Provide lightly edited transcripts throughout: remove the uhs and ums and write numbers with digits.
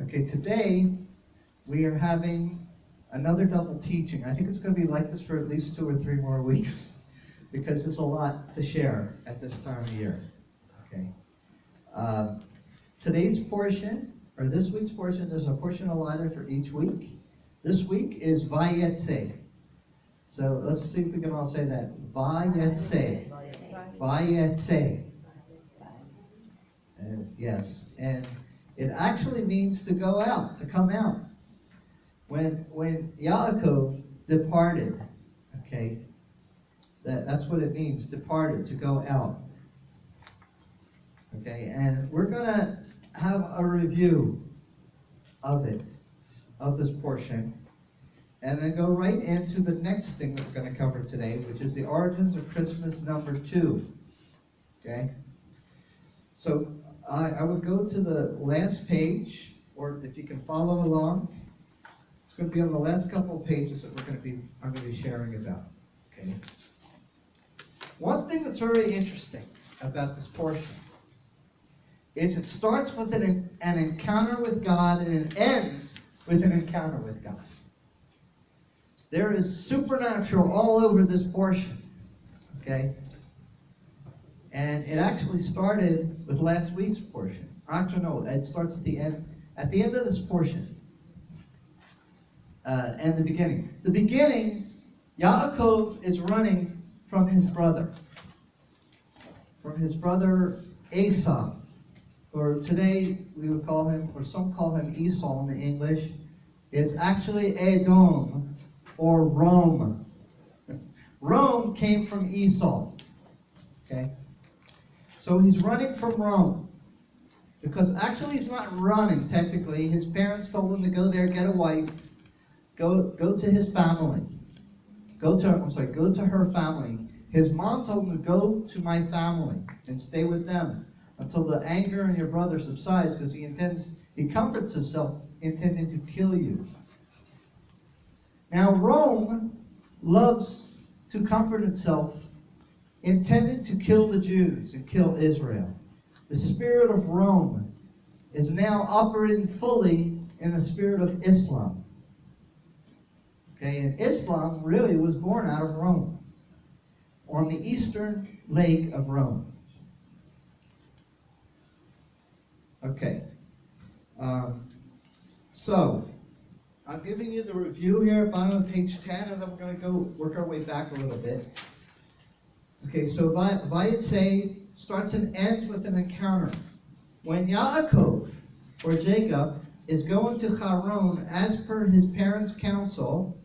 Okay, today we are having another double teaching. I think it's going to be like this for at least 2 or 3 more weeks because there's a lot to share at this time of year. Okay. Today's portion, or this week's portion, there's a portion allotted for each week. This week is VAI'YETZE. So let's see if we can all say that. VAI'YETZE. VAI'YETZE. Yes, and it actually means to go out, to come out. When Yaakov departed, okay, that's what it means, departed, to go out. Okay, and we're going to have a review of it, of this portion, and then go right into the next thing that we're going to cover today, which is the origins of Christmas number 2. Okay? So I would go to the last page, or if you can follow along, it's going to be on the last couple of pages that I'm going to be sharing about. Okay? One thing that's very interesting about this portion is it starts with an encounter with God and it ends with an encounter with God. There is supernatural all over this portion. Okay? And it actually started with last week's portion. Actually, no, it starts at the end. At the end of this portion. And the beginning. The beginning, Yaakov is running from his brother. From his brother Esau. Or today we would call him, or some call him Esau in the English. It's actually Edom or Rome. Rome came from Esau. Okay? So he's running from Rome. Because actually he's not running technically. His parents told him to go there, get a wife, go to his family. Go to her family. His mom told him to go to my family and stay with them until the anger in your brother subsides, because he comforts himself intending to kill you. Now Rome loves to comfort itself, intended to kill the Jews and kill Israel. The spirit of Rome is now operating fully in the spirit of Islam. Okay, and Islam really was born out of Rome, on the eastern leg of Rome. Okay, so I'm giving you the review here, bottom of page 10, and then we're going to go work our way back a little bit. Okay, so VAI'YETZE starts and ends with an encounter. When Yaakov, or Jacob, is going to Haran as per his parents' counsel,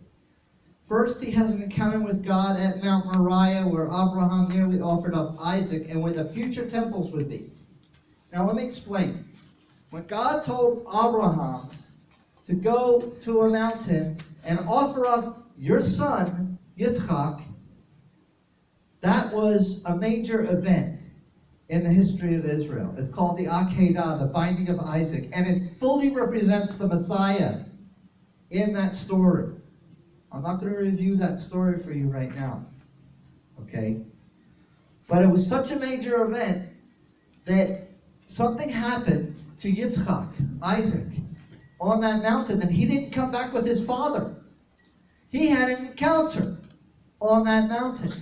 first he has an encounter with God at Mount Moriah, where Abraham nearly offered up Isaac and where the future temples would be. Now let me explain. When God told Abraham to go to a mountain and offer up your son, Yitzchak, that was a major event in the history of Israel. It's called the Akedah, the binding of Isaac, and it fully represents the Messiah in that story. I'm not going to review that story for you right now. Okay? But it was such a major event that something happened to Yitzchak, Isaac, on that mountain, and he didn't come back with his father. He had an encounter on that mountain.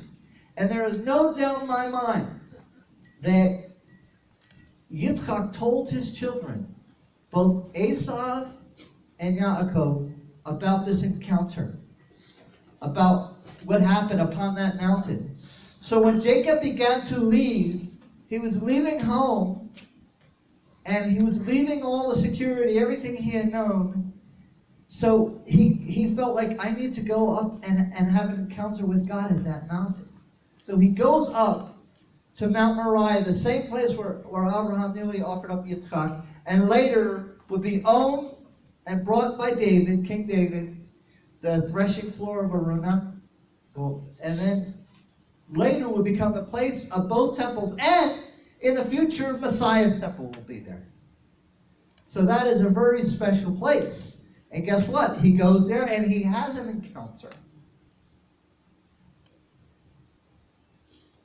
And there is no doubt in my mind that Yitzchak told his children, both Esau and Yaakov, about this encounter, about what happened upon that mountain. So when Jacob began to leave, he was leaving home, and he was leaving all the security, everything he had known. So he felt like, I need to go up and have an encounter with God at that mountain. So he goes up to Mount Moriah, the same place where Abraham nearly offered up Yitzchak, and later would be owned and brought by David, King David, the threshing floor of Araunah, and then later would become the place of both temples, and in the future, Messiah's temple will be there. So that is a very special place. And guess what? He goes there and he has an encounter.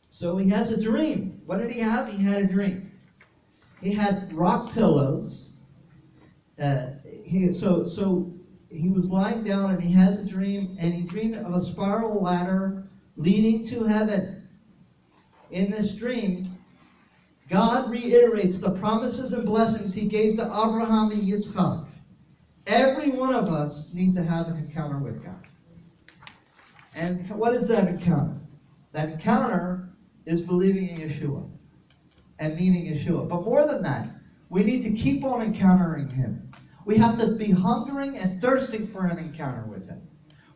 So he has a dream. What did he have? He had a dream. He had rock pillows he was lying down and he has a dream, and he dreamed of a spiral ladder leading to heaven. In this dream, God reiterates the promises and blessings he gave to Abraham and Yitzchak. Every one of us need to have an encounter with God. And what is that encounter? That encounter is believing in Yeshua and meeting Yeshua. But more than that, we need to keep on encountering him. We have to be hungering and thirsting for an encounter with him.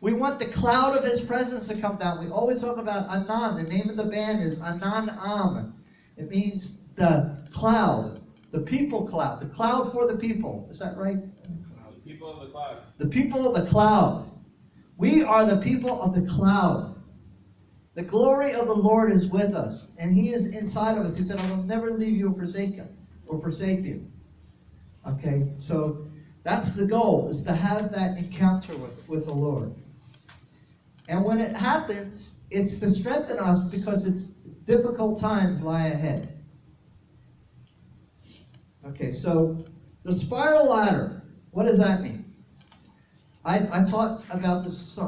We want the cloud of his presence to come down. We always talk about Anan. The name of the band is Anan Am. It means the cloud, the people cloud, the cloud for the people. Is that right? The people of the cloud. The people of the cloud. We are the people of the cloud. The glory of the Lord is with us, and he is inside of us. He said, I will never leave you or forsake you. Okay, so that's the goal, is to have that encounter with the Lord. And when it happens, it's to strengthen us because it's difficult times lie ahead. Okay, so the spiral ladder, what does that mean? I taught about this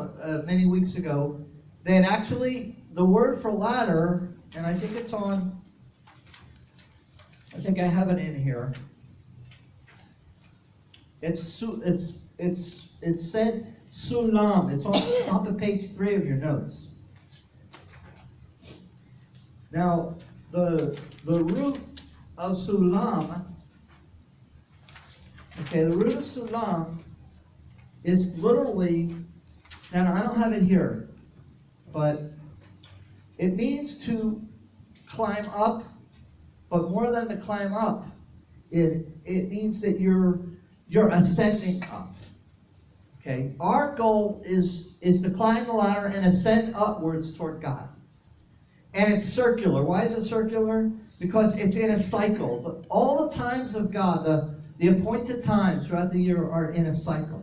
many weeks ago, that actually the word for ladder, and I think it's on, I think I have it in here. It's said sulam. It's on top of page 3 of your notes. Now, the root of sulam, okay, the root of sulam is literally, and I don't have it here, but it means to climb up, but more than to climb up, it means that you're ascending up. Okay? Our goal is to climb the ladder and ascend upwards toward God. And it's circular. Why is it circular? Because it's in a cycle. All the times of God, the appointed times throughout the year are in a cycle.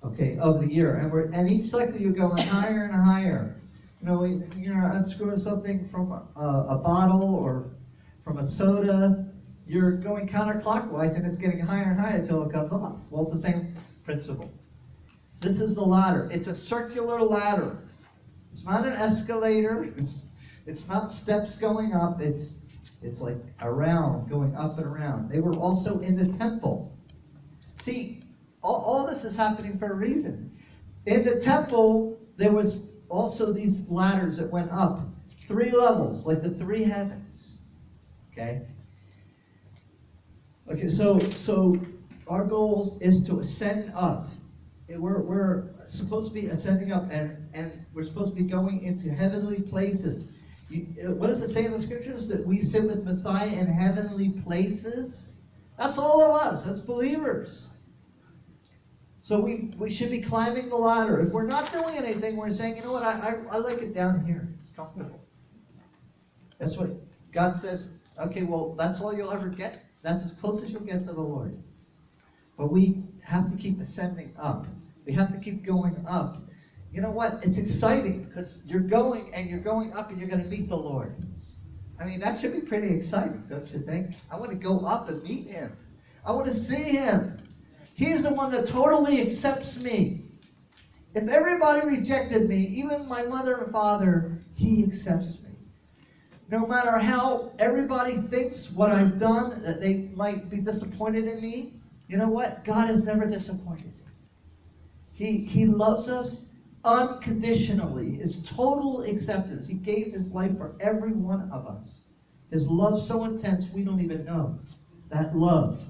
Okay, of the year. And each cycle you're going higher and higher. You know, you're unscrewing something from a bottle or from a soda. You're going counterclockwise and it's getting higher and higher until it comes off. Well, it's the same principle. This is the ladder. It's a circular ladder. It's not an escalator. It's not steps going up. It's like around, going up and around. They were also in the temple. See, all this is happening for a reason. In the temple, there was also these ladders that went up 3 levels, like the 3 heavens. Okay? Okay, so our goal is to ascend up. We're supposed to be ascending up, and we're supposed to be going into heavenly places. What does it say in the scriptures? That we sit with Messiah in heavenly places? That's all of us. That's believers. So we should be climbing the ladder. If we're not doing anything, we're saying, you know what, I like it down here. It's comfortable. That's what God says. Okay, well, that's all you'll ever get. That's as close as you'll get to the Lord. But we have to keep ascending up. We have to keep going up. You know what? It's exciting because you're going up and you're going to meet the Lord. I mean, that should be pretty exciting, don't you think? I want to go up and meet him. I want to see him. He's the one that totally accepts me. If everybody rejected me, even my mother and father, he accepts me. No matter how everybody thinks what I've done, that they might be disappointed in me, you know what? God is never disappointed. He loves us unconditionally. His total acceptance. He gave his life for every one of us. His love so intense we don't even know. That love.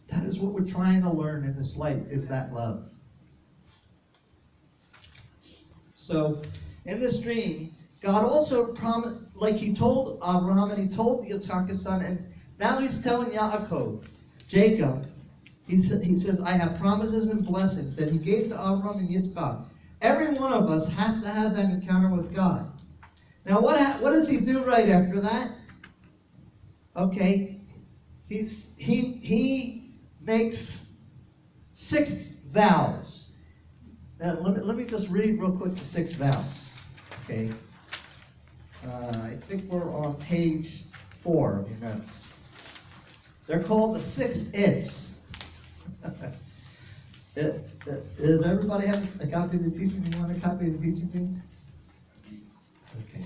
That is what we're trying to learn in this life, is that love. So, in this dream, God also promised, like he told Abraham and he told Yitzchak his son, and now he's telling Yaakov, Jacob, he says, I have promises and blessings that he gave to Abraham and Yitzchak. Every one of us have to have that encounter with God. Now, what does he do right after that? Okay, he makes 6 vows. Now, let me just read real quick the 6 vows. Okay, I think we're on page 4 of your notes. They're called the 6 ifs. Does everybody have a copy of the teaching? You want a copy of the teaching thing? Okay.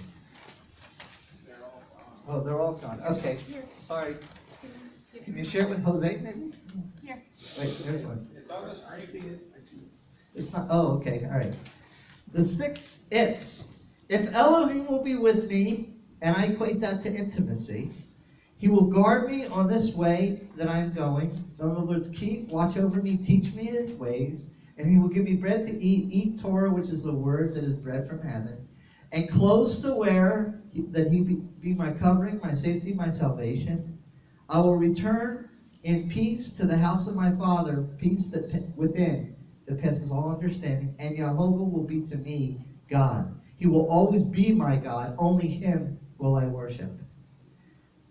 They're all gone. Oh, they're all gone. Okay. Sorry. Can you share it with Jose, maybe? Here. Wait, there's one. It's on the I screen. see it, I see it. It's not. Oh, okay. All right. The 6 ifs. If Elohim will be with me, and I equate that to intimacy, he will guard me on this way that I'm going. In other words, watch over me, teach me his ways, and he will give me bread to eat Torah, which is the word that is bread from heaven, and clothes to wear, that he be my covering, my safety, my salvation. I will return in peace to the house of my father, peace within that passes all understanding, and Jehovah will be to me God. He will always be my God. Only him will I worship.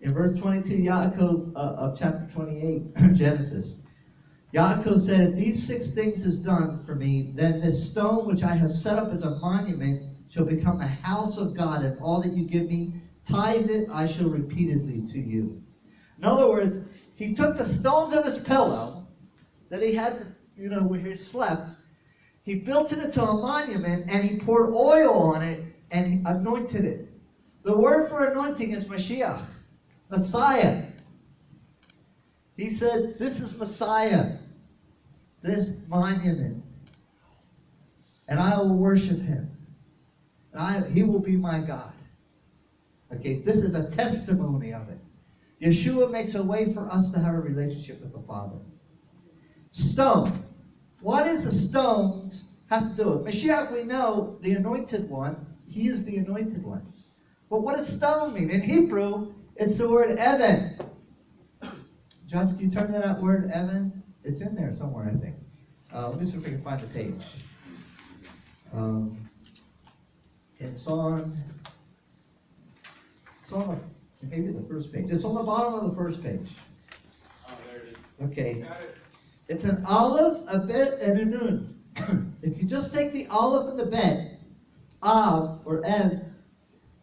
In verse 22, Yaakov of chapter 28, Genesis, Yaakov said, if these 6 things is done for me, then this stone which I have set up as a monument shall become the house of God, and all that you give me, tithe it I shall repeatedly to you. In other words, he took the stones of his pillow that he had, where he slept, he built it into a monument, and he poured oil on it, and he anointed it. The word for anointing is Mashiach, Messiah. He said, this is Messiah, this monument, and I will worship him. And he will be my God. Okay, this is a testimony of it. Yeshua makes a way for us to have a relationship with the Father. Stone. What does the stones have to do with Mashiach? We know the anointed one. He is the anointed one. But what does stone mean? In Hebrew, it's the word Evan. Josh, can you turn to that word Evan? It's in there somewhere, I think. Let me see if we can find the page. It's on maybe the first page. It's on the bottom of the first page. Oh, there it is. Okay. Got it. It's an aleph, a bet, and a nun. If you just take the aleph and the bet, av or ev,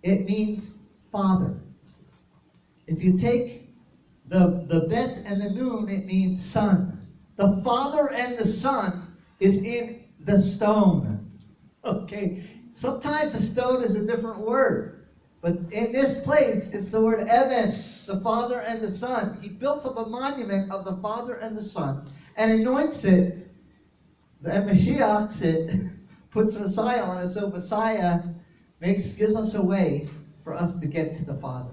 it means father. If you take the bet and the nun, it means son. The father and the son is in the stone. Okay. Sometimes a stone is a different word. But in this place, it's the word Evan, the Father and the Son. He built up a monument of the Father and the Son and anoints it, and Mashiach it, puts Messiah on it, so Messiah gives us a way for us to get to the Father.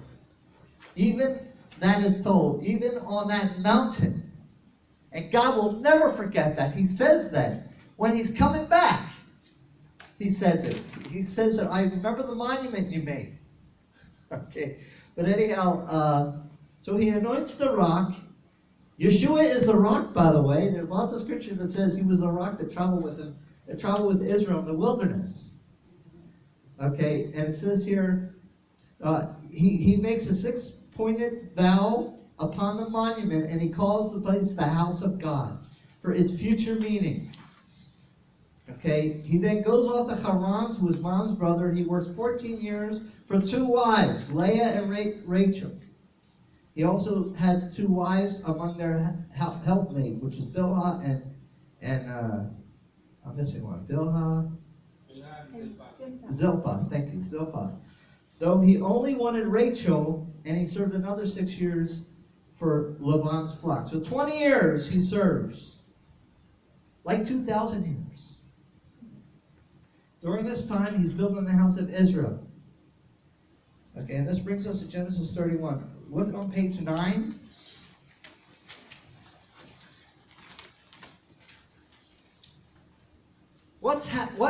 Even that is told, even on that mountain. And God will never forget that. He says that when he's coming back. He says it. He says that I remember the monument you made. Okay, but anyhow, so he anoints the rock. Yeshua is the rock, by the way. There's lots of scriptures that says he was the rock that traveled with him, that traveled with Israel in the wilderness. Okay, and it says here, he makes a 6-pointed vow upon the monument, and he calls the place the house of God for its future meaning. Okay, he then goes off to Haran to his mom's brother. He works 14 years for 2 wives, Leah and Rachel. He also had 2 wives among their helpmate, which is Bilhah and I'm missing one. Bilhah, Zilpah. Thank you, Zilpah. Though he only wanted Rachel, and he served another 6 years for Laban's flock. So 20 years he serves, like 2,000 years. During this time, he's building the house of Israel. Okay, and this brings us to Genesis 31. Look on page 9. What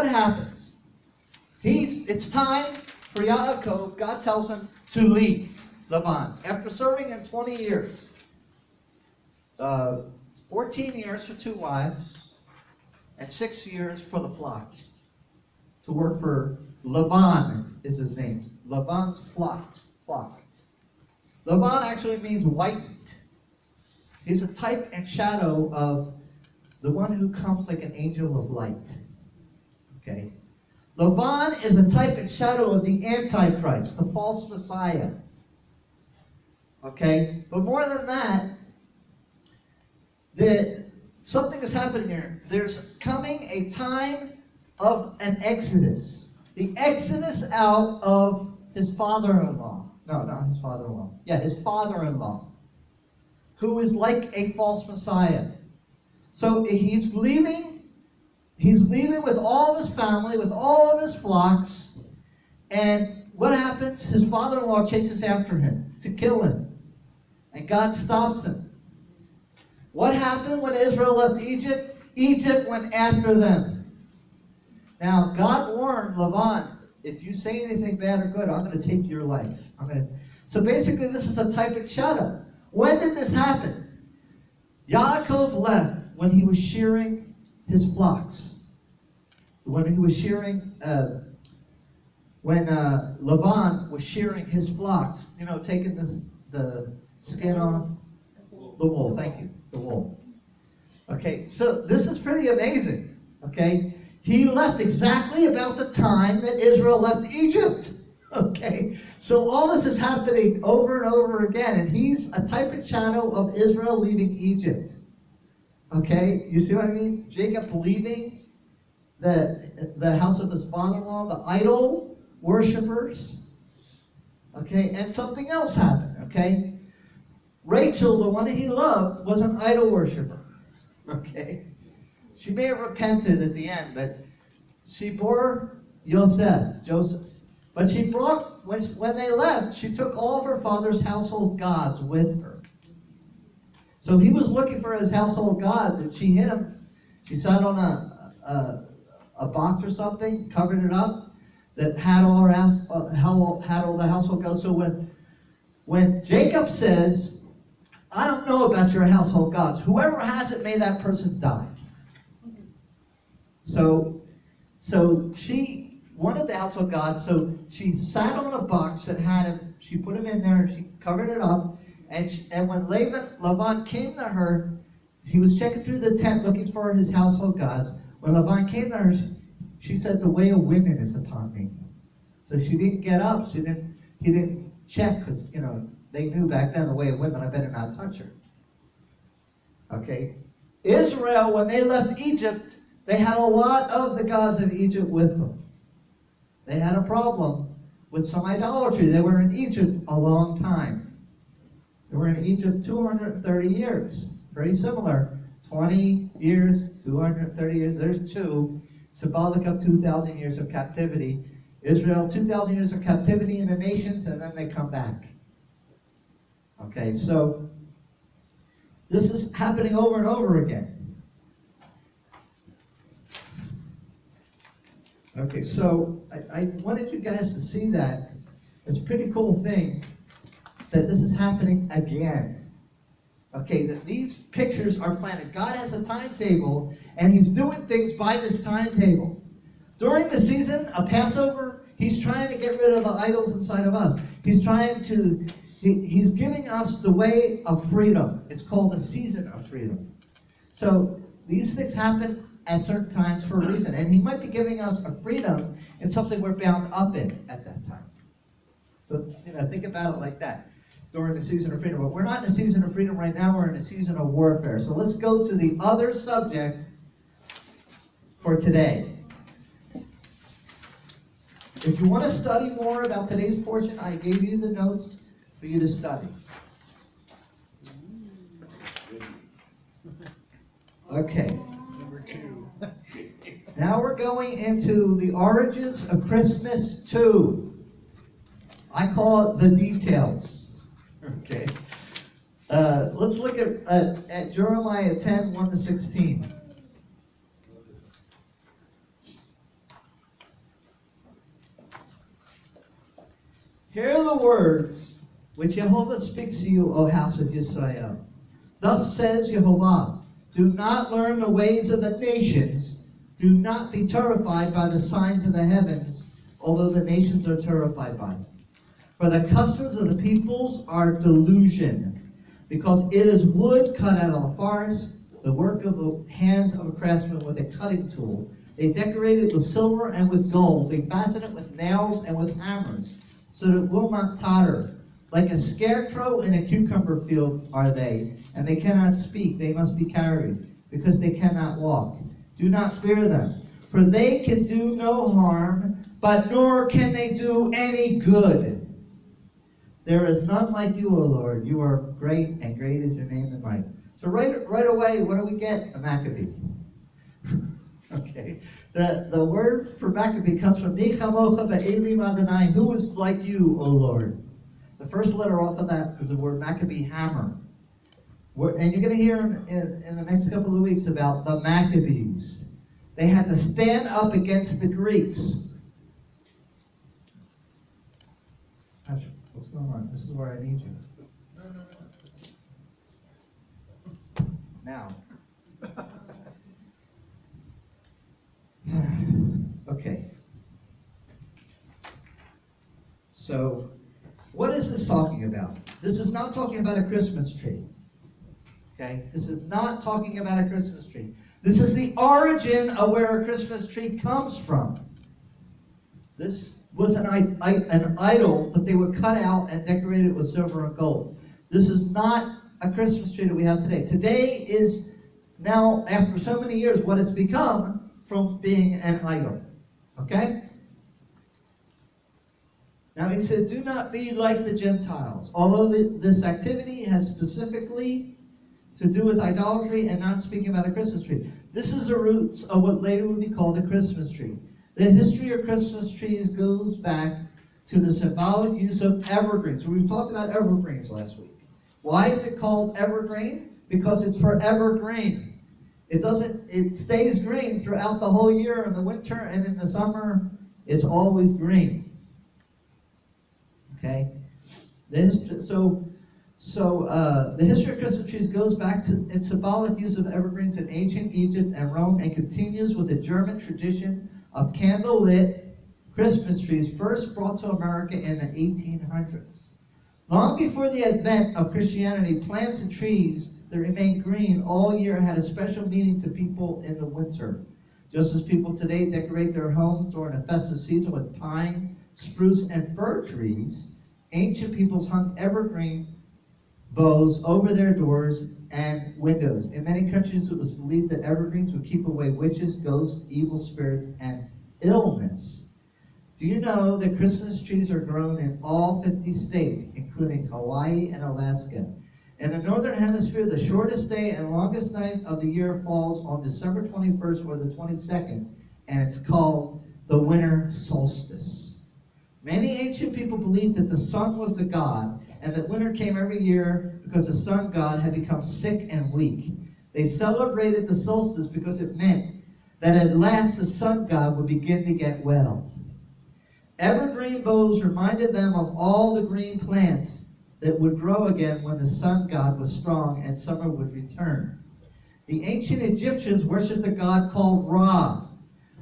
happens? It's time for Yaakov. God tells him to leave Laban. After serving him 20 years. 14 years for 2 wives, and 6 years for the flock. To work for Laban is his name. Laban's flock. Laban actually means whitened. He's a type and shadow of the one who comes like an angel of light. Okay? Laban is a type and shadow of the Antichrist, the false Messiah. Okay? But more than that, something is happening here. There's coming a time of an exodus. The exodus out of his father-in-law. No, not his father-in-law. Yeah, his father-in-law, who is like a false Messiah. So he's leaving with all his family, with all of his flocks, and what happens? His father-in-law chases after him to kill him, and God stops him. What happened when Israel left Egypt? Egypt went after them. Now, God warned Laban, if you say anything bad or good, I'm going to take your life. So basically, this is a type and shadow. When did this happen? Yaakov left when he was shearing his flocks. When he was shearing, when Laban was shearing his flocks, taking the skin off, the wool, thank you, the wool. Okay, so this is pretty amazing, okay? He left exactly about the time that Israel left Egypt, okay? So all this is happening over and over again, and he's a type and shadow of Israel leaving Egypt, okay? You see what I mean? Jacob leaving the house of his father-in-law, the idol worshippers, okay? And something else happened, okay? Rachel, the one that he loved, was an idol worshiper, okay? She may have repented at the end, but she bore Joseph. But she brought, when they left, she took all of her father's household gods with her. So he was looking for his household gods, and she hid him. She sat on a box or something, covered it up, that had all the household gods. So when Jacob says, I don't know about your household gods, whoever has it, may that person die. So she wanted the household gods, so she sat on a box that had him. She put him in there, and she covered it up. And when Laban came to her, he was checking through the tent looking for his household gods. When Laban came to her, she said, the way of women is upon me. So she didn't get up. He didn't check, because they knew back then the way of women. I better not touch her. Okay, Israel, when they left Egypt, they had a lot of the gods of Egypt with them. They had a problem with some idolatry. They were in Egypt a long time. They were in Egypt 230 years. Very similar. 20 years, 230 years. There's two. Symbolic of 2,000 years of captivity. Israel, 2,000 years of captivity in the nations, and then they come back. Okay, so this is happening over and over again. Okay, so I wanted you guys to see that. It's a pretty cool thing that this is happening again. Okay, that these pictures are planted. God has a timetable, and he's doing things by this timetable. During the season of Passover, he's trying to get rid of the idols inside of us. He's giving us the way of freedom. It's called the season of freedom. So these things happen at certain times for a reason. And he might be giving us a freedom in something we're bound up in at that time. So, think about it like that. During the season of freedom. But we're not in a season of freedom right now. We're in a season of warfare. So let's go to the other subject for today. If you want to study more about today's portion, I gave you the notes for you to study. Okay. Number 2. Now we're going into the origins of Christmas 2. I call it the details. Okay. Let's look at Jeremiah 10, 1-16. Hear the words which Jehovah speaks to you, O house of Israel. Thus says Jehovah, do not learn the ways of the nations. Do not be terrified by the signs of the heavens, although the nations are terrified by them. For the customs of the peoples are delusion, because it is wood cut out of the forest, the work of the hands of a craftsman with a cutting tool. They decorate it with silver and with gold. They fasten it with nails and with hammers, so that it will not totter. Like a scarecrow in a cucumber field are they, and they cannot speak. They must be carried. because they cannot walk. Do not fear them, for they can do no harm, but nor can they do any good. There is none like you, O Lord. You are great, and great is your name and might. So right away, what do we get? A Maccabee. Okay. The word for Maccabee comes from Mi chamocha ve'elim Adonai, who is like you, O Lord. The first letter off of that is the word Maccabee, hammer. And you're going to hear in the next couple of weeks about the Maccabees. They had to stand up against the Greeks. What's going on? This is where I need you. Now. Okay. So, what is this talking about? This is not talking about a Christmas tree. Okay? This is not talking about a Christmas tree. This is the origin of where a Christmas tree comes from. This was an idol that they would cut out and decorate it with silver and gold. This is not a Christmas tree that we have today. Today is now, after so many years, what it's become from being an idol. Okay? Now he said, do not be like the Gentiles. Although this activity has specifically to do with idolatry and not speaking about a Christmas tree. This is the roots of what later would be called the Christmas tree. The history of Christmas trees goes back to the symbolic use of evergreens. So we've talked about evergreens last week. Why is it called evergreen? Because it's forever green. It stays green throughout the whole year in the winter, and in the summer, it's always green. Okay? The history of Christmas trees goes back to its symbolic use of evergreens in ancient Egypt and Rome, and continues with the German tradition of candlelit Christmas trees first brought to America in the 1800s. Long before the advent of Christianity, plants and trees that remained green all year had a special meaning to people in the winter. Just as people today decorate their homes during a festive season with pine, spruce, and fir trees, ancient peoples hung evergreen boughs over their doors and windows. In many countries, it was believed that evergreens would keep away witches, ghosts, evil spirits, and illness. Do you know that Christmas trees are grown in all 50 states, including Hawaii and Alaska? In the Northern Hemisphere, the shortest day and longest night of the year falls on December 21st or the 22nd, and it's called the winter solstice. Many ancient people believed that the sun was the god, and that winter came every year because the sun god had become sick and weak. They celebrated the solstice because it meant that at last the sun god would begin to get well. Evergreen boughs reminded them of all the green plants that would grow again when the sun god was strong and summer would return. The ancient Egyptians worshipped a god called Ra,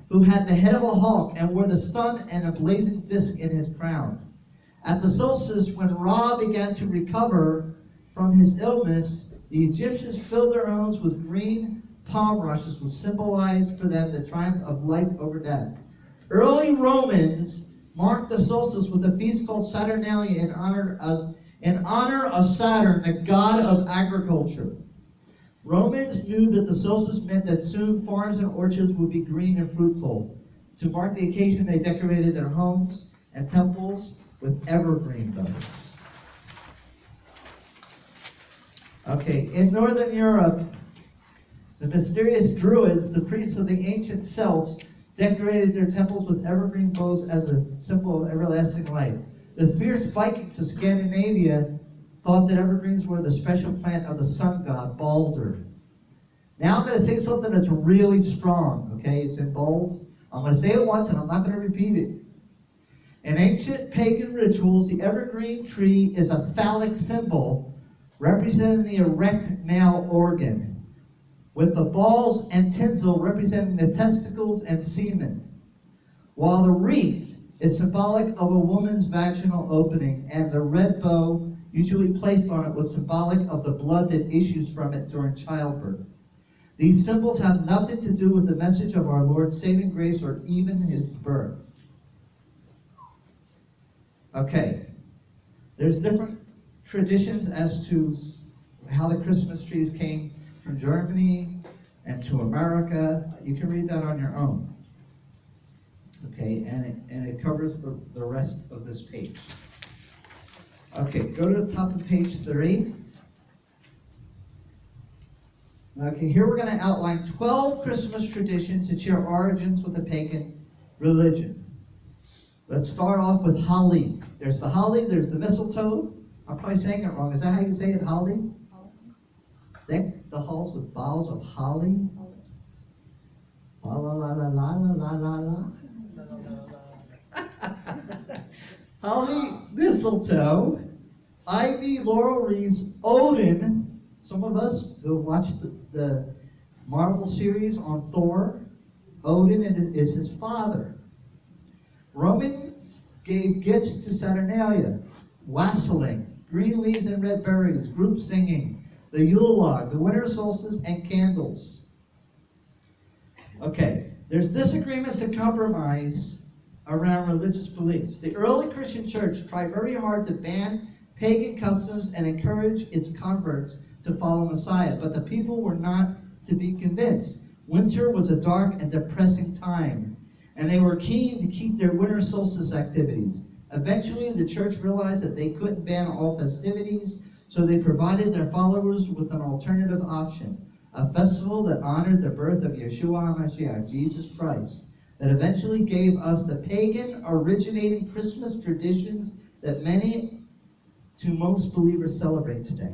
who had the head of a hawk and wore the sun and a blazing disc in his crown. At the solstice, when Ra began to recover from his illness, the Egyptians filled their homes with green palm rushes, which symbolized for them the triumph of life over death. Early Romans marked the solstice with a feast called Saturnalia in honor of Saturn, the god of agriculture. Romans knew that the solstice meant that soon farms and orchards would be green and fruitful. To mark the occasion, they decorated their homes and temples with evergreen boughs. Okay, in Northern Europe, the mysterious Druids, the priests of the ancient Celts, decorated their temples with evergreen boughs as a symbol of everlasting life. The fierce Vikings of Scandinavia thought that evergreens were the special plant of the sun god, Balder. Now I'm going to say something that's really strong, okay? It's in bold. I'm going to say it once and I'm not going to repeat it. In ancient pagan rituals, the evergreen tree is a phallic symbol representing the erect male organ, with the balls and tinsel representing the testicles and semen, while the wreath is symbolic of a woman's vaginal opening, and the red bow usually placed on it was symbolic of the blood that issues from it during childbirth. These symbols have nothing to do with the message of our Lord's saving grace or even his birth. Okay, there's different traditions as to how the Christmas trees came from Germany and to America. You can read that on your own. Okay, and it covers the rest of this page. Okay, go to the top of page 3. Okay, here we're going to outline 12 Christmas traditions that share origins with the pagan religion. Let's start off with holly. There's the holly, there's the mistletoe. I'm probably saying it wrong. Is that how you say it, holly? Deck the halls with boughs of holly. La la la la la la la la. Holly, mistletoe, ivy, laurel wreaths, Odin. Some of us who have watched the Marvel series on Thor, Odin is his father. Romans gave gifts to Saturnalia, wassailing, green leaves and red berries, group singing, the Yule log, the winter solstice, and candles. Okay, there's disagreements and compromise around religious beliefs. The early Christian church tried very hard to ban pagan customs and encourage its converts to follow Messiah, but the people were not to be convinced. Winter was a dark and depressing time, and they were keen to keep their winter solstice activities. Eventually, the church realized that they couldn't ban all festivities, so they provided their followers with an alternative option, a festival that honored the birth of Yeshua HaMashiach, Jesus Christ, that eventually gave us the pagan originating Christmas traditions that many to most believers celebrate today.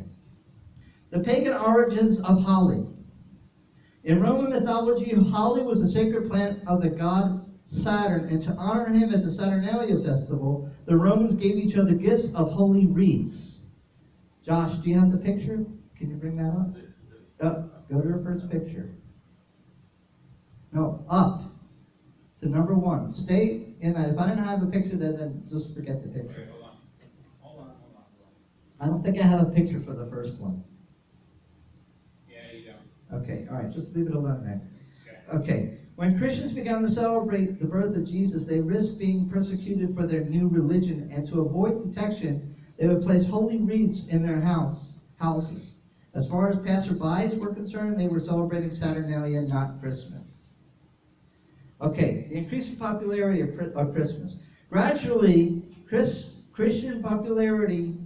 The pagan origins of holly. In Roman mythology, holly was a sacred plant of the god Saturn, and to honor him at the Saturnalia festival, the Romans gave each other gifts of holy wreaths. Josh, do you have the picture? Can you bring that up? Go to the first picture. No, up to number 1. Stay in that. If I didn't have a picture there, then just forget the picture. Wait, hold on. I don't think I have a picture for the first one. Yeah, you don't. Okay, all right, just leave it alone there. Okay, when Christians began to celebrate the birth of Jesus, they risked being persecuted for their new religion, and to avoid detection, they would place holy wreaths in their houses. As far as passerbys were concerned, they were celebrating Saturnalia, not Christmas. Okay, the increasing popularity of Christmas. Gradually, Christian popularity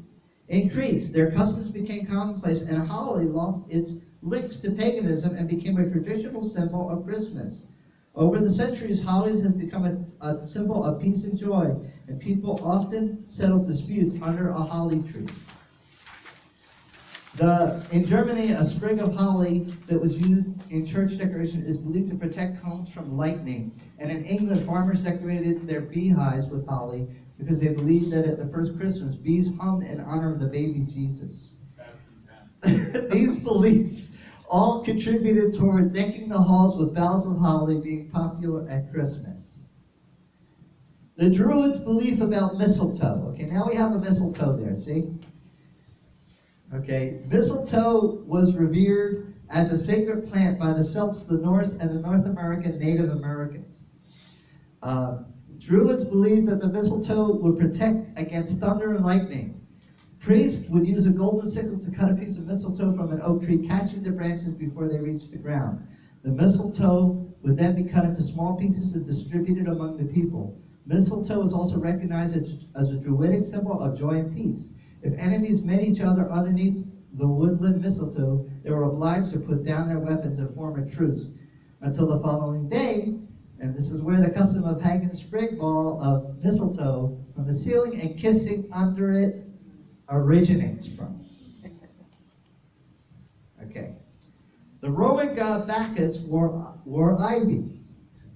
increased. Their customs became commonplace, and holly lost its links to paganism and became a traditional symbol of Christmas. Over the centuries, holly has become a symbol of peace and joy, and people often settle disputes under a holly tree. In Germany, a sprig of holly that was used in church decoration is believed to protect homes from lightning. And in England, farmers decorated their beehives with holly because they believed that at the first Christmas, bees hummed in honor of the baby Jesus. These beliefs all contributed toward decking the halls with boughs of holly being popular at Christmas. The Druids' belief about mistletoe. Okay, now we have a mistletoe there, see? Okay, mistletoe was revered as a sacred plant by the Celts, the Norse, and the North American Native Americans. Druids believed that the mistletoe would protect against thunder and lightning. Priests would use a golden sickle to cut a piece of mistletoe from an oak tree, catching the branches before they reached the ground. The mistletoe would then be cut into small pieces and distributed among the people. Mistletoe is also recognized as a Druidic symbol of joy and peace. If enemies met each other underneath the woodland mistletoe, they were obliged to put down their weapons and form a truce until the following day, and this is where the custom of hanging a sprig ball of mistletoe from the ceiling and kissing under it originates from. Okay. The Roman god Bacchus wore ivy.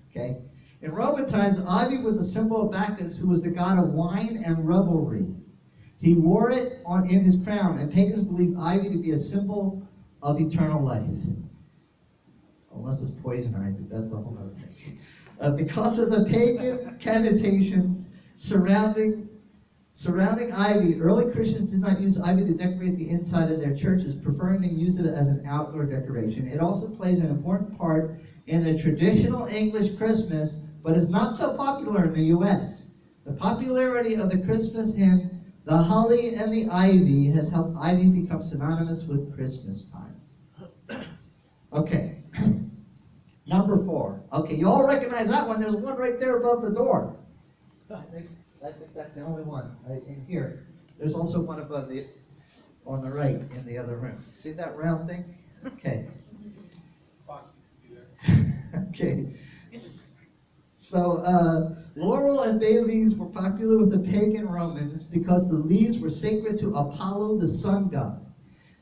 Okay. In Roman times, ivy was a symbol of Bacchus, who was the god of wine and revelry. He wore it in his crown, and pagans believed ivy to be a symbol of eternal life. Unless it's poison ivy, that's a whole other thing. Because of the pagan connotations surrounding ivy, early Christians did not use ivy to decorate the inside of their churches, preferring to use it as an outdoor decoration. It also plays an important part in the traditional English Christmas, but is not so popular in the U.S. The popularity of the Christmas hymn, "The Holly and the Ivy," has helped ivy become synonymous with Christmas time. Okay. Number 4. Okay, you all recognize that one. There's one right there above the door. I think that's the only one right in here. There's also one above on the right in the other room. See that round thing? Okay. Okay. So, laurel and bay leaves were popular with the pagan Romans because the leaves were sacred to Apollo, the sun god.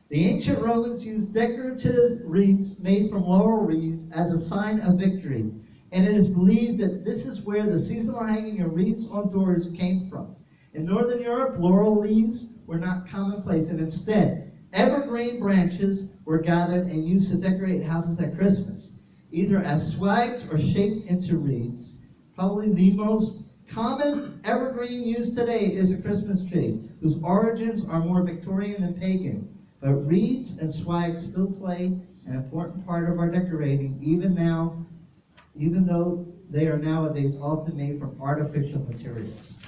The ancient Romans used decorative wreaths made from laurel wreaths as a sign of victory, and it is believed that this is where the seasonal hanging of wreaths on doors came from. In Northern Europe, laurel leaves were not commonplace, and instead, evergreen branches were gathered and used to decorate houses at Christmas, either as swags or shaped into wreaths. Probably the most common evergreen used today is a Christmas tree, whose origins are more Victorian than pagan. But wreaths and swags still play an important part of our decorating, even though they are nowadays often made from artificial materials.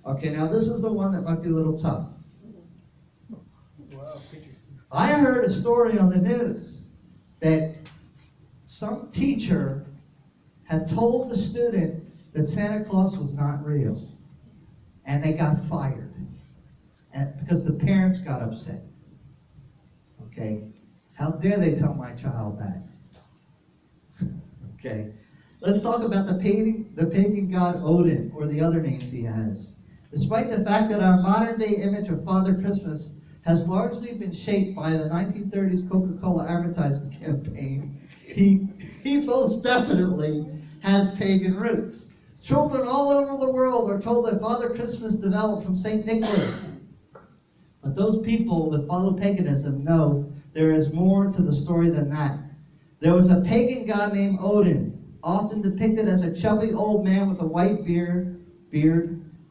Okay, now this is the one that might be a little tough. I heard a story on the news that some teacher had told the student that Santa Claus was not real, and they got fired because the parents got upset. Okay, how dare they tell my child that? Okay, let's talk about the pagan god Odin, or the other names he has. Despite the fact that our modern-day image of Father Christmas has largely been shaped by the 1930s Coca-Cola advertising campaign, he most definitely has pagan roots. Children all over the world are told that Father Christmas developed from St. Nicholas. But those people that follow paganism know there is more to the story than that. There was a pagan god named Odin, often depicted as a chubby old man with a white beard,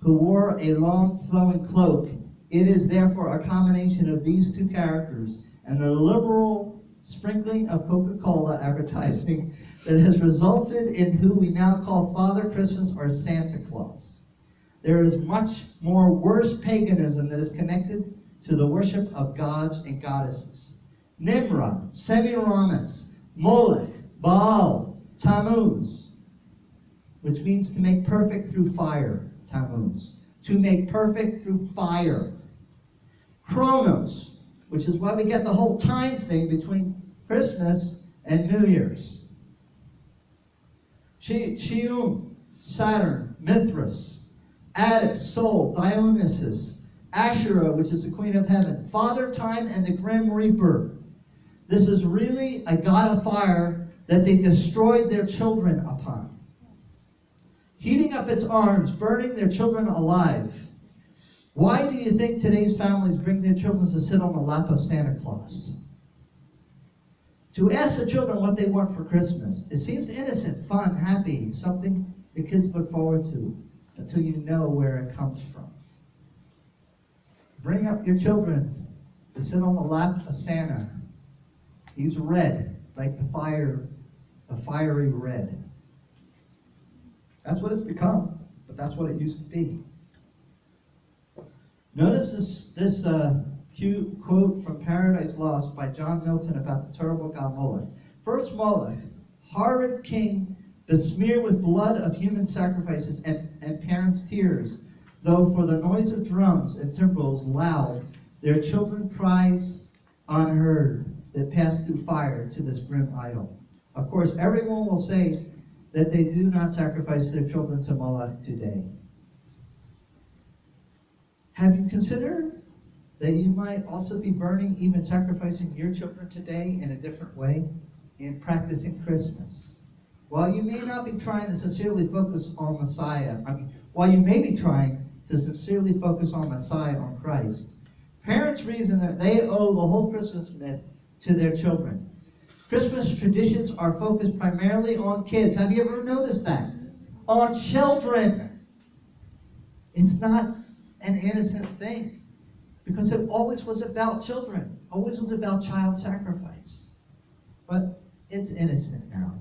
who wore a long flowing cloak. It is therefore a combination of these two characters and the liberal sprinkling of Coca-Cola advertising that has resulted in who we now call Father Christmas or Santa Claus. There is much more worse paganism that is connected to the worship of gods and goddesses. Nimrod, Semiramis, Molech, Baal, Tammuz, which means to make perfect through fire, Tammuz. To make perfect through fire. Chronos, which is why we get the whole time thing between Christmas and New Year's. Chiun, Saturn, Mithras, Attis, Sol, Dionysus, Asherah, which is the queen of heaven, Father Time, and the Grim Reaper. This is really a god of fire that they destroyed their children upon. Heating up its arms, burning their children alive. Why do you think today's families bring their children to sit on the lap of Santa Claus? To ask the children what they want for Christmas. It seems innocent, fun, happy, something the kids look forward to until you know where it comes from. Bring up your children to sit on the lap of Santa. He's red, like the fiery red. That's what it's become, but that's what it used to be. Notice this cute quote from Paradise Lost by John Milton about the terrible god Moloch. First Moloch, horrid king, besmeared with blood of human sacrifices and parents' tears, though for the noise of drums and timbrels loud, their children cries unheard that pass through fire to this grim idol. Of course, everyone will say that they do not sacrifice their children to Moloch today. Have you considered that you might also be burning, even sacrificing your children today in a different way in practicing Christmas? While you may not be trying to sincerely focus on Messiah, while you may be trying to sincerely focus on Messiah, on Christ, parents reason that they owe the whole Christmas myth to their children. Christmas traditions are focused primarily on kids. Have you ever noticed that? On children. It's not an innocent thing, because it always was about children, always was about child sacrifice. But it's innocent now.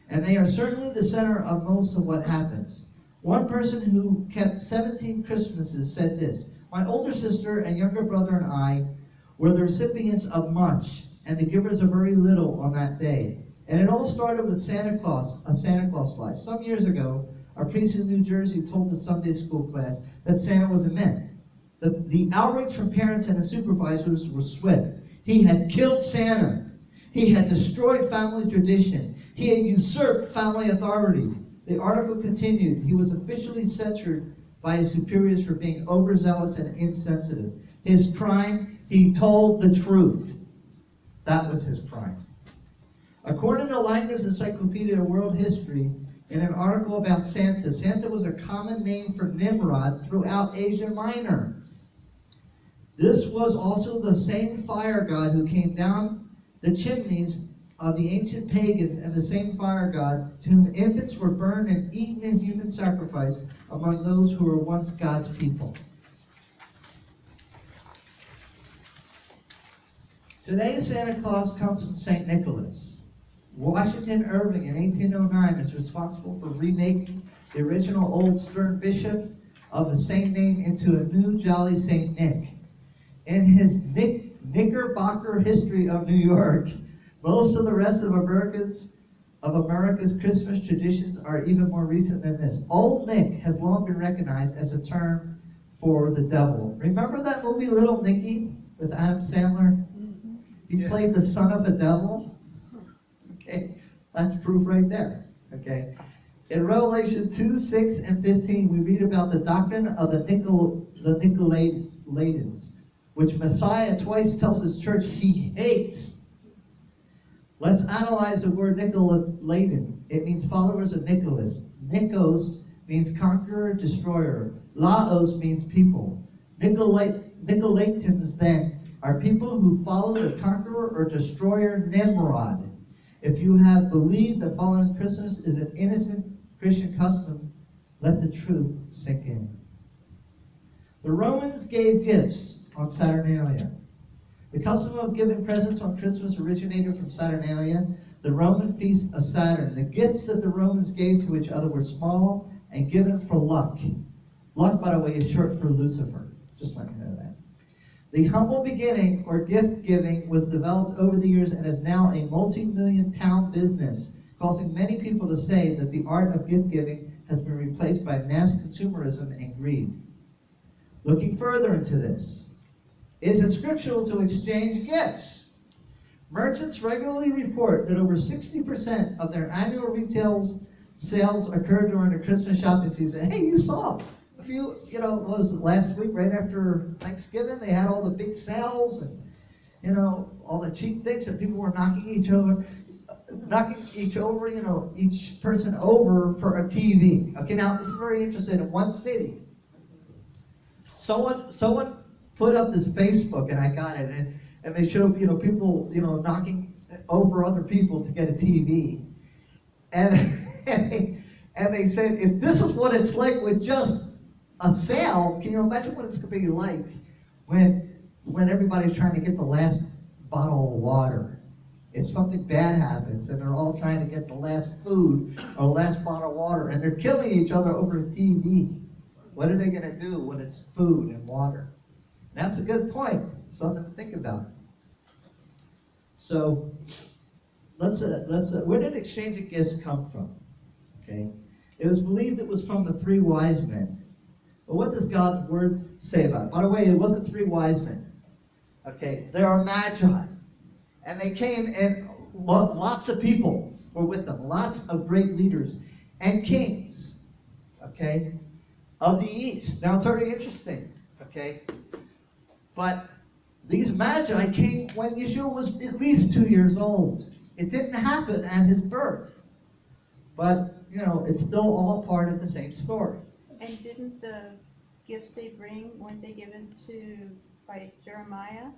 And they are certainly the center of most of what happens. One person who kept 17 Christmases said this: "My older sister and younger brother and I were the recipients of much, and the givers of very little on that day. And it all started with Santa Claus, a Santa Claus lie. Some years ago, a priest in New Jersey told the Sunday school class that Santa was a myth. The outrage from parents and the supervisors was swift. He had killed Santa. He had destroyed family tradition. He had usurped family authority. The article continued. He was officially censured by his superiors for being overzealous and insensitive. His crime, he told the truth. That was his crime. According to Langer's Encyclopedia of World History, in an article about Santa, Santa was a common name for Nimrod throughout Asia Minor. This was also the same fire god who came down the chimneys of the ancient pagans, and the same fire god to whom infants were burned and eaten in human sacrifice among those who were once God's people. Today, Santa Claus comes from St. Nicholas. Washington Irving in 1809 is responsible for remaking the original Old Stern Bishop of the same name into a new jolly St. Nick. In his Knickerbocker History of New York, most of the rest of America's Christmas traditions are even more recent than this. Old Nick has long been recognized as a term for the devil. Remember that movie Little Nicky with Adam Sandler? He played the son of the devil. Okay, that's proof right there. Okay, in Revelation 2, 6, and 15, we read about the doctrine of the Nicolaitans, which Messiah twice tells his church he hates. Let's analyze the word Nicolaitan. It means followers of Nicholas. Nikos means conqueror, destroyer. Laos means people. Nicolaitans, then, are people who follow the conqueror or destroyer Nimrod. If you have believed that following Christmas is an innocent Christian custom, let the truth sink in. The Romans gave gifts on Saturnalia. The custom of giving presents on Christmas originated from Saturnalia, the Roman feast of Saturn. The gifts that the Romans gave to each other were small and given for luck. Luck, by the way, is short for Lucifer. Just let me know that. The humble beginning, or gift giving, was developed over the years and is now a multi-million-pound business, causing many people to say that the art of gift giving has been replaced by mass consumerism and greed. Looking further into this, is it scriptural to exchange gifts? Merchants regularly report that over 60% of their annual retail sales occur during the Christmas shopping season. Hey, you saw a few, what was it, last week, right after Thanksgiving, they had all the big sales and, all the cheap things, and people were knocking each person over for a TV. Okay, now this is very interesting. In one city, someone put up this Facebook, and I got it, and they showed, people, knocking over other people to get a TV. And they said, if this is what it's like with just a sale, can you imagine what it's going to be like when everybody's trying to get the last bottle of water? If something bad happens and they're all trying to get the last food or the last bottle of water, and they're killing each other over a TV, what are they going to do when it's food and water? And that's a good point. Something to think about. So let's where did exchange of gifts come from? Okay, it was believed it was from the three wise men. But what does God's word say about it? By the way, it wasn't three wise men. Okay, there are magi, and they came, and lots of people were with them. Lots of great leaders and kings. Okay, of the East. Now it's very interesting. Okay, but these magi came when Yeshua was at least 2 years old. It didn't happen at his birth. But, it's still all part of the same story. And didn't the gifts they bring, weren't they given by Jeremiah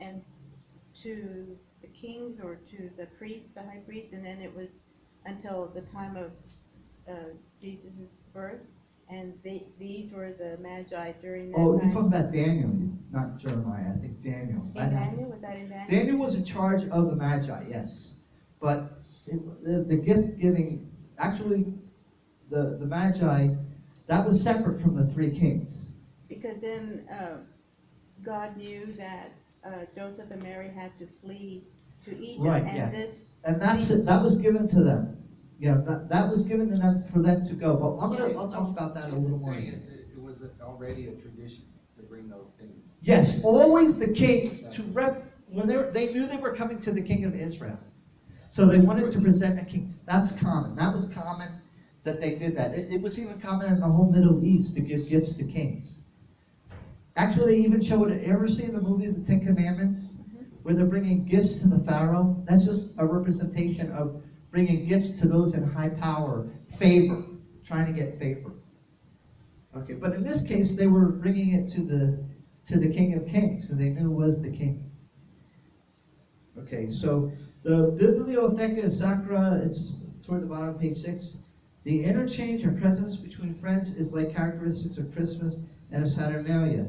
and to the kings or to the priests, the high priest, and then it was until the time of Jesus' birth, and these were the magi during that time? Oh, you're talking about Daniel, not Jeremiah. I think Daniel. Daniel? Was that in Daniel? Daniel was in charge of the magi, yes. But the gift giving, actually, the magi, that was separate from the three kings. Because then God knew that Joseph and Mary had to flee to Egypt. Right, And yeah. this, And that's it. That was given to them. That was given to them for them to go. But I'll talk about that a little more. It was already a tradition to bring those things. Yes, always the kings when they knew they were coming to the king of Israel. So they wanted to present a king. That's common. That was common that they did that. It was even common in the whole Middle East to give gifts to kings. Actually, they even show it. Ever seen the movie The Ten Commandments? Where they're bringing gifts to the Pharaoh? That's just a representation of bringing gifts to those in high power, favor, trying to get favor. Okay, but in this case, they were bringing it to the King of Kings, who they knew was the king. Okay, so the Bibliotheca Sacra, it's toward the bottom of page 6. The interchange and presence between friends is like characteristics of Christmas and a Saturnalia,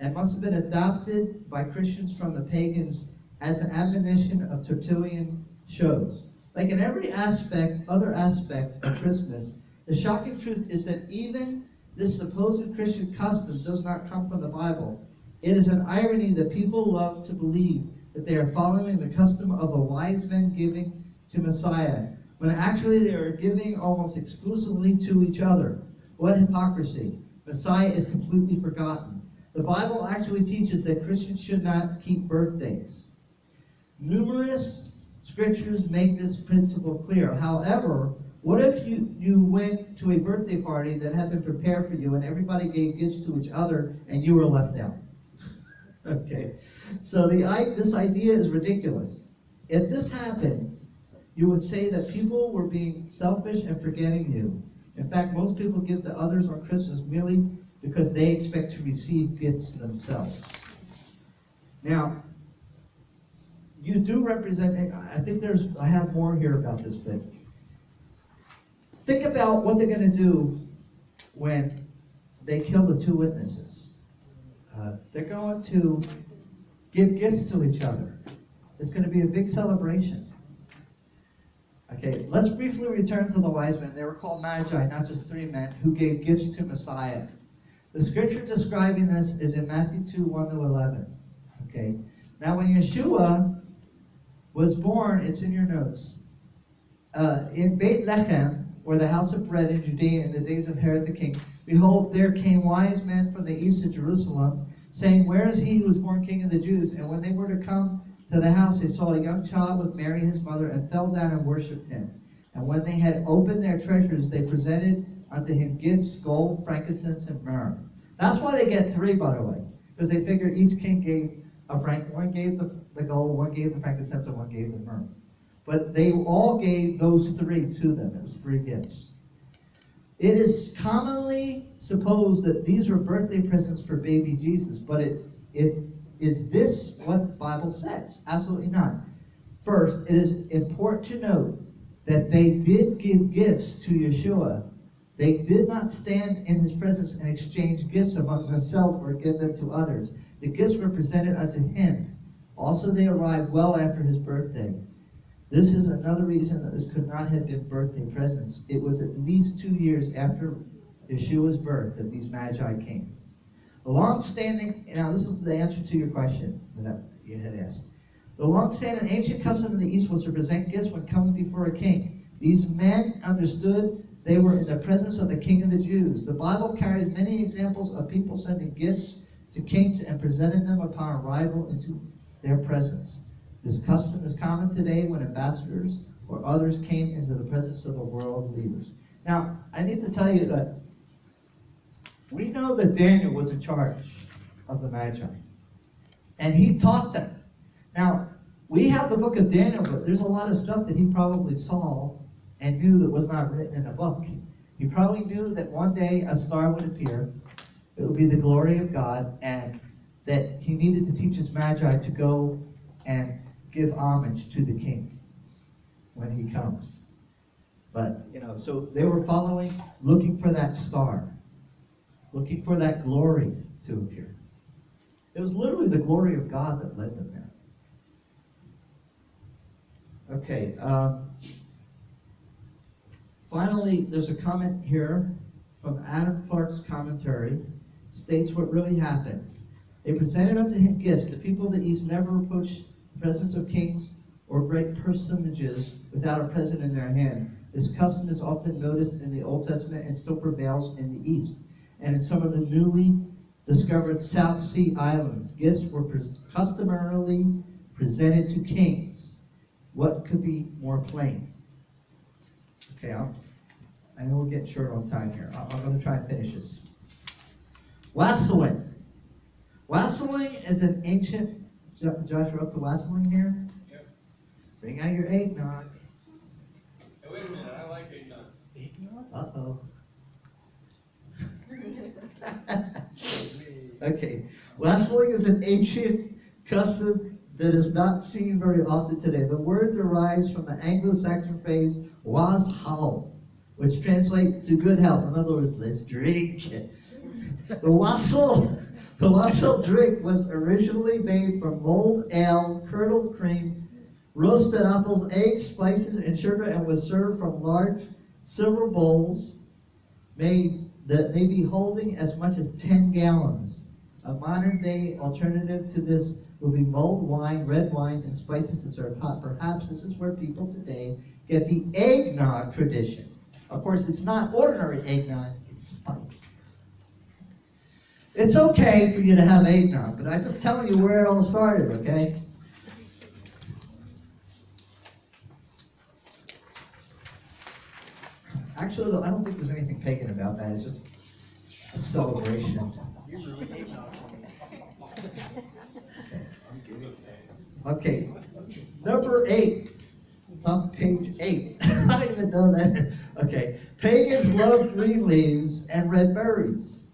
and must have been adopted by Christians from the pagans as an admonition of Tertullian shows. Like in every other aspect of Christmas, the shocking truth is that even this supposed Christian custom does not come from the Bible. It is an irony that people love to believe that they are following the custom of the wise men giving to Messiah, when actually they are giving almost exclusively to each other. What hypocrisy! Messiah is completely forgotten. The Bible actually teaches that Christians should not keep birthdays. Numerous scriptures make this principle clear. However, what if you went to a birthday party that had been prepared for you and everybody gave gifts to each other and you were left out? Okay, so this idea is ridiculous. If this happened, you would say that people were being selfish and forgetting you. In fact, most people give to others on Christmas merely because they expect to receive gifts themselves. Now, you do represent, I have more here about this bit. Think about what they're going to do when they kill the two witnesses. They're going to give gifts to each other. It's going to be a big celebration. Okay, let's briefly return to the wise men. They were called magi, not just three men, who gave gifts to Messiah. The scripture describing this is in Matthew 2, 1-11. Okay, now when Yeshua was born, it's in your notes, in Beit Lechem, or the house of bread in Judea in the days of Herod the king, behold, there came wise men from the east of Jerusalem, saying, where is he who was born king of the Jews? And when they were to come to the house, they saw a young child with Mary his mother, and fell down and worshipped him. And when they had opened their treasures, they presented unto him gifts, gold, frankincense, and myrrh. That's why they get three, by the way, because they figured each king gave one gave the gold, one gave the frankincense, and one gave the myrrh. But they all gave those three to them. It was three gifts. It is commonly supposed that these were birthday presents for baby Jesus, but is this what the Bible says? Absolutely not. First, it is important to note that they did give gifts to Yeshua. They did not stand in his presence and exchange gifts among themselves or give them to others. The gifts were presented unto him. Also, they arrived well after his birthday. This is another reason that this could not have been birthday presents. It was at least 2 years after Yeshua's birth that these magi came. Now this is the answer to your question that you had asked. The long-standing ancient custom in the East was to present gifts when coming before a king. These men understood they were in the presence of the King of the Jews. The Bible carries many examples of people sending gifts to kings and presenting them upon arrival into their presence. This custom is common today when ambassadors or others came into the presence of the world leaders. Now, I need to tell you that we know that Daniel was in charge of the Magi, and he taught them. Now, we have the book of Daniel, but there's a lot of stuff that he probably saw and knew that was not written in a book. He probably knew that one day a star would appear, it would be the glory of God, and that he needed to teach his Magi to go and give homage to the king when he comes. But, so they were following, looking for that star, looking for that glory to appear. It was literally the glory of God that led them there. Okay, finally, there's a comment here from Adam Clark's commentary, states what really happened. They presented unto him gifts. The people of the East never approached the presence of kings or great personages without a present in their hand. This custom is often noticed in the Old Testament and still prevails in the East. And in some of the newly discovered South Sea islands, gifts were customarily presented to kings. What could be more plain? Okay, I know we're getting short on time here. I'm going to try and finish this. Wassailing. Wassailing is an ancient... Josh, we're up to wassailing here? Yep. Bring out your eggnog. Hey, wait a minute, I like eggnog. Uh-oh. Okay. Wassailing is an ancient custom that is not seen very often today. The word derives from the Anglo-Saxon phrase was-hal, which translates to good health. In other words, let's drink. The wassail drink was originally made from mulled ale, curdled cream, roasted apples, eggs, spices, and sugar, and was served from large silver bowls that may be holding as much as 10 gallons. A modern-day alternative to this would be mulled wine, red wine, and spices that served hot. Perhaps this is where people today get the eggnog tradition. Of course, it's not ordinary eggnog, it's spiced. It's okay for you to have eggnog, but I'm just telling you where it all started, okay? Actually, though, I don't think there's anything pagan about that. It's just a celebration. You ruined eggnog for me. Okay, number 8. Top of page 8. I don't even know that. Okay, pagans love green leaves and red berries.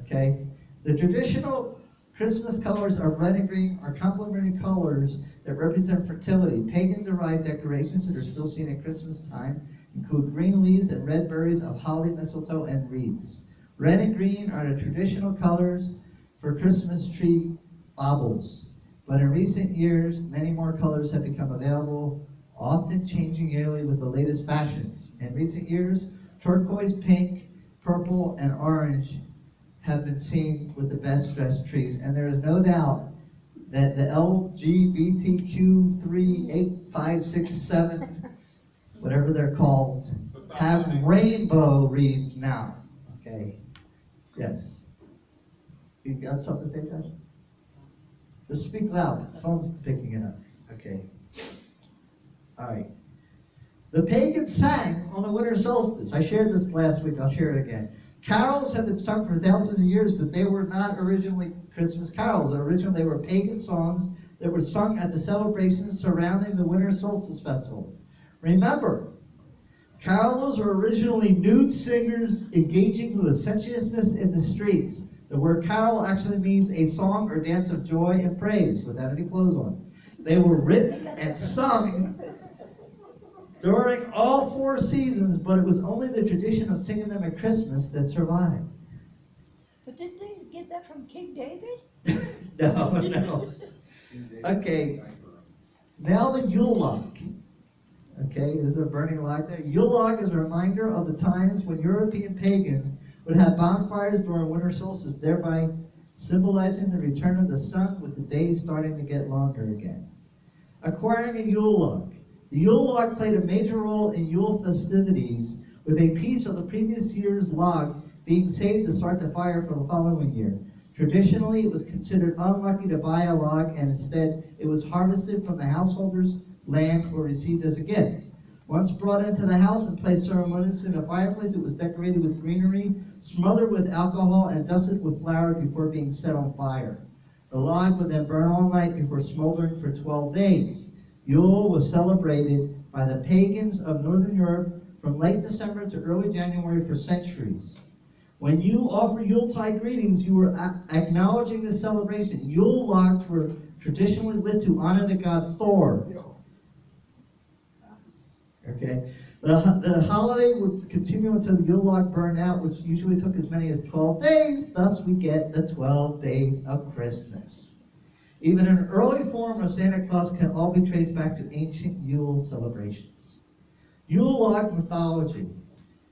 Okay, the traditional Christmas colors of red and green are complementary colors that represent fertility. Pagan-derived decorations that are still seen at Christmas time include green leaves and red berries of holly, mistletoe, and wreaths. Red and green are the traditional colors for Christmas tree baubles. But in recent years, many more colors have become available, often changing yearly with the latest fashions. In recent years, turquoise, pink, purple, and orange have been seen with the best dressed trees. And there is no doubt that the LGBTQ38567, whatever they're called, have rainbow wreaths now. Okay. Yes. You got something to say, Josh? Just speak loud. The phone's picking it up. Okay. All right. The pagans sang on the winter solstice. I shared this last week. I'll share it again. Carols have been sung for thousands of years, but they were not originally Christmas carols. Originally, they were pagan songs that were sung at the celebrations surrounding the winter solstice festival. Remember, carolers were originally nude singers engaging in licentiousness in the streets. The word carol actually means a song or dance of joy and praise without any clothes on. They were written and sung during all 4 seasons, but it was only the tradition of singing them at Christmas that survived. But didn't they get that from King David? No. Okay, now the Yule log. Okay, there's a burning log there. Yule log is a reminder of the times when European pagans would have bonfires during winter solstice, thereby symbolizing the return of the sun with the days starting to get longer again. Acquiring a Yule log. The Yule log played a major role in Yule festivities, with a piece of the previous year's log being saved to start the fire for the following year. Traditionally, it was considered unlucky to buy a log, and instead it was harvested from the householder's land or received as a gift. Once brought into the house and placed ceremoniously in a fireplace, it was decorated with greenery, smothered with alcohol, and dusted with flour before being set on fire. The log would then burn all night before smoldering for 12 days. Yule was celebrated by the pagans of Northern Europe from late December to early January for centuries. When you offer Yuletide greetings, you were acknowledging the celebration. Yule logs were traditionally lit to honor the god Thor. Okay, the holiday would continue until the Yule log burned out, which usually took as many as 12 days. Thus, we get the 12 days of Christmas. Even an early form of Santa Claus can all be traced back to ancient Yule celebrations. Yule log mythology.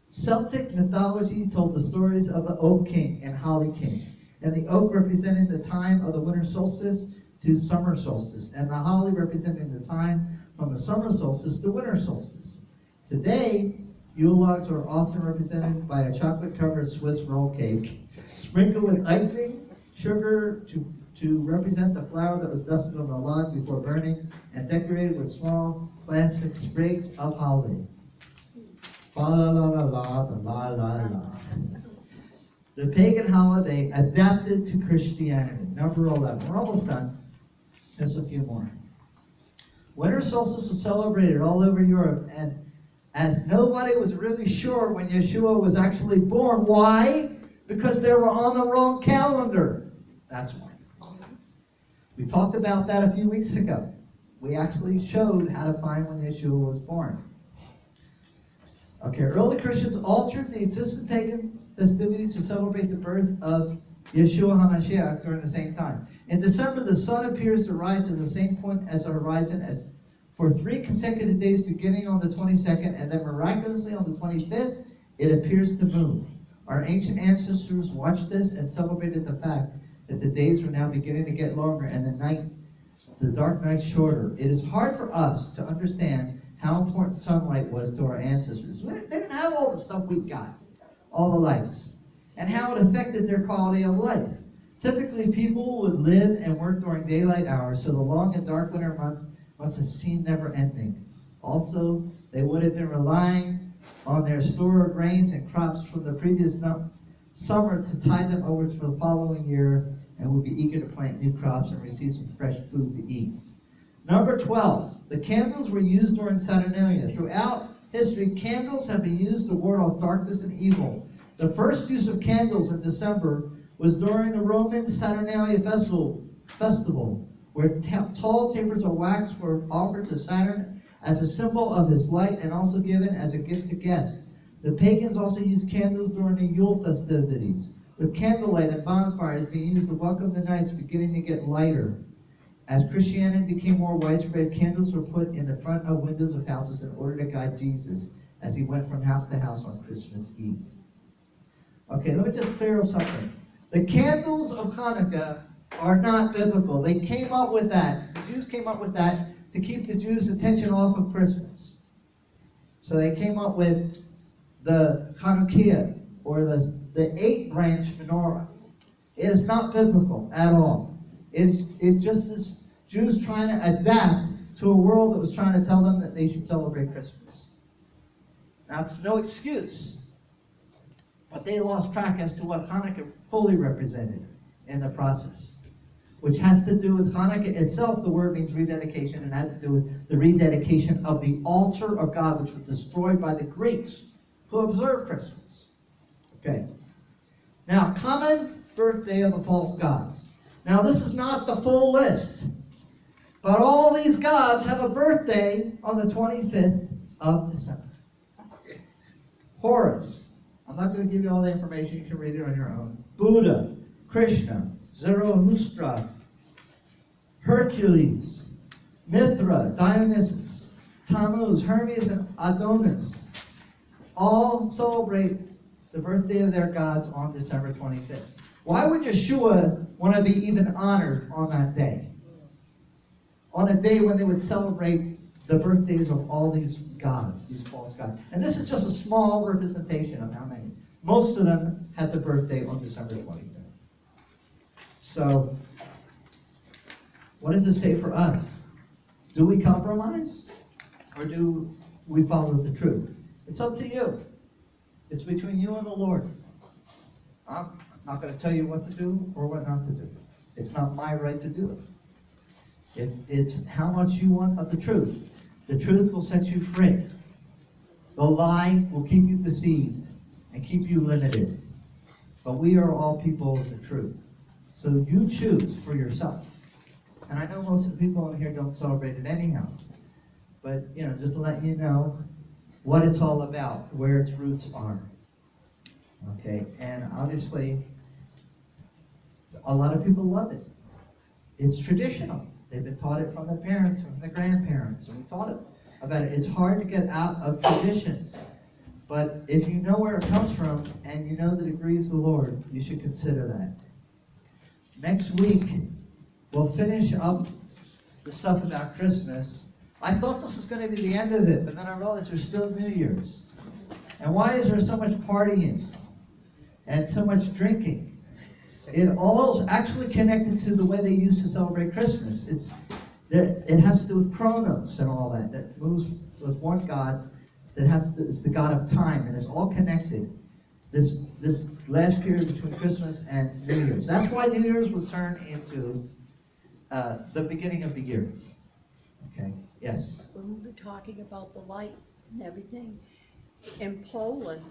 Celtic mythology told the stories of the Oak King and Holly King, and the oak representing the time of the winter solstice to summer solstice, and the holly representing the time from the summer solstice to winter solstice. Today, Yule logs are often represented by a chocolate-covered Swiss roll cake, sprinkled with icing, sugar to represent the flour that was dusted on the log before burning, and decorated with small plastic sprigs of holly. Fa la la la la la la la. The pagan holiday adapted to Christianity. Number 11. We're almost done. There's a few more. Winter solstice was celebrated all over Europe, and as nobody was really sure when Yeshua was actually born. Why? Because they were on the wrong calendar. That's why. We talked about that a few weeks ago. We actually showed how to find when Yeshua was born. Okay, early Christians altered the existing pagan festivities to celebrate the birth of Yeshua HaMashiach during the same time. In December, the sun appears to rise at the same point as the horizon as for 3 consecutive days beginning on the 22nd, and then miraculously on the 25th, it appears to move. Our ancient ancestors watched this and celebrated the fact that the days were now beginning to get longer and the dark night shorter. It is hard for us to understand how important sunlight was to our ancestors. They didn't have all the stuff we got, all the lights, and how it affected their quality of life. Typically, people would live and work during daylight hours, so the long and dark winter months must have seemed never-ending. Also, they would have been relying on their store of grains and crops from the previous summer to tide them over for the following year, and would be eager to plant new crops and receive some fresh food to eat. Number 12, the candles were used during Saturnalia. Throughout history, candles have been used to ward off darkness and evil. The first use of candles in December was during the Roman Saturnalia festival, where tall tapers of wax were offered to Saturn as a symbol of his light and also given as a gift to guests. The pagans also used candles during the Yule festivities, with candlelight and bonfires being used to welcome the nights beginning to get lighter. As Christianity became more widespread, candles were put in the front of windows of houses in order to guide Jesus as he went from house to house on Christmas Eve. Okay, let me just clear up something. The candles of Hanukkah are not biblical. They came up with that. The Jews came up with that to keep the Jews' attention off of Christmas. So they came up with the Hanukkah, or the 8-branch menorah. It is not biblical at all. It just is Jews trying to adapt to a world that was trying to tell them that they should celebrate Christmas. Now, it's no excuse, but they lost track as to what Hanukkah fully represented in the process, which has to do with Hanukkah itself. The word means rededication, and had to do with the rededication of the altar of God, which was destroyed by the Greeks who observed Christmas. Okay. Now, common birthday of the false gods. Now, this is not the full list, but all these gods have a birthday on the 25th of December. Horus. I'm not going to give you all the information. You can read it on your own. Buddha, Krishna, Zoroaster, Hercules, Mithra, Dionysus, Tammuz, Hermes, and Adonis all celebrate the birthday of their gods on December 25th. Why would Yeshua want to be even honored on that day? On a day when they would celebrate the birthdays of all these gods, these false gods. And this is just a small representation of how many. Most of them had their birthday on December 25th. So, what does it say for us? Do we compromise? Or do we follow the truth? It's up to you. It's between you and the Lord. I'm not going to tell you what to do or what not to do. It's not my right to do it. It's how much you want of the truth. The truth will set you free. The lie will keep you deceived and keep you limited. But we are all people of the truth. So you choose for yourself. And I know most of the people in here don't celebrate it anyhow. But, just to let you know what it's all about, where its roots are. Okay, and obviously, a lot of people love it. It's traditional. They've been taught it from the parents and from the grandparents, and we taught it about it. It's hard to get out of traditions. But if you know where it comes from, and you know that it grieves the Lord, you should consider that. next week, we'll finish up the stuff about Christmas. I thought this was going to be the end of it, but then I realized there's still New Year's. And why is there so much partying and so much drinking? It all is actually connected to the way they used to celebrate Christmas. It has to do with Chronos and all that. That moves with one God that is the God of time, and it's all connected. This last period between Christmas and New Year's. That's why New Year's was turned into the beginning of the year. Okay. Yes. When we were talking about the light and everything, in Poland,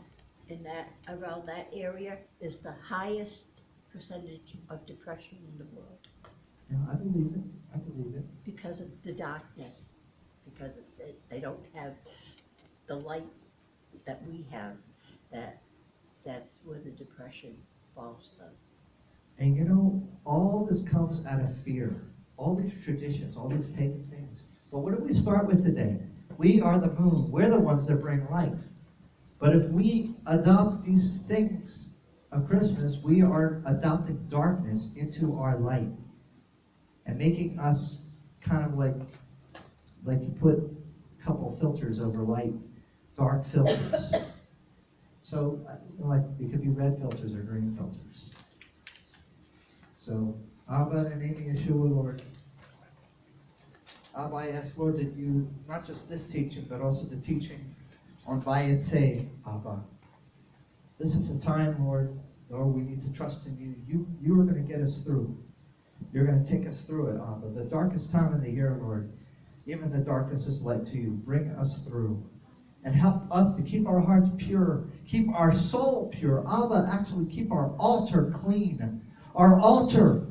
around that area, is the highest percentage of depression in the world Yeah, I believe it. I believe it. because of the darkness, because they don't have the light that we have. That's where the depression falls them. And you know, all this comes out of fear. All these traditions, all these pagan things. But what do we start with today? We are the moon. We're the ones that bring light. But if we adopt these things of Christmas, we are adopting darkness into our light and making us kind of like you put a couple filters over light, dark filters. So, like, it could be red filters or green filters. So, Abba, in the name of Yeshua, Lord. Abba, I ask, Lord, that you, not just this teaching, but also the teaching on VAI'YETZE, Abba. This is a time, Lord, we need to trust in you. You are going to get us through. You're going to take us through it, Abba. The darkest time of the year, Lord, even the darkness is light to you. Bring us through. And help us to keep our hearts pure, keep our soul pure. Abba, actually keep our altar clean. Our altar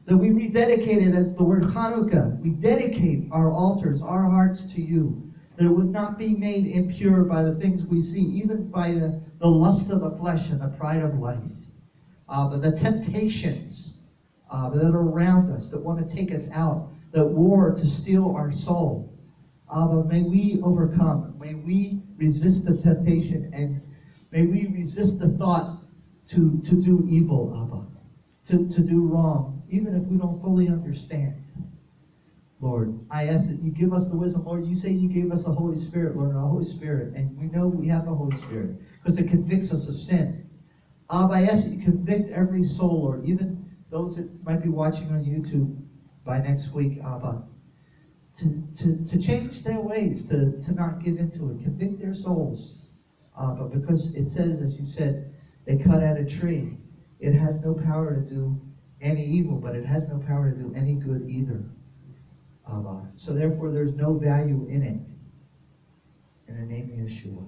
that we rededicated as the word Chanukah. We dedicate our altars, our hearts to you. That it would not be made impure by the things we see, even by the lust of the flesh and the pride of life. But the temptations that are around us, that want to take us out, that war to steal our soul. Abba, may we overcome. May we resist the temptation, and may we resist the thought to do evil, Abba, to do wrong, even if we don't fully understand. Lord, I ask that you give us the wisdom. Lord, you say you gave us the Holy Spirit, Lord, and the Holy Spirit, and we know we have the Holy Spirit because it convicts us of sin. Abba, I ask that you convict every soul, Lord, even those that might be watching on YouTube by next week, Abba, to change their ways, to not give into it, convict their souls. But because it says, as you said, they cut out a tree. It has no power to do any evil, but it has no power to do any good either. So therefore, there's no value in it. In the name of Yeshua.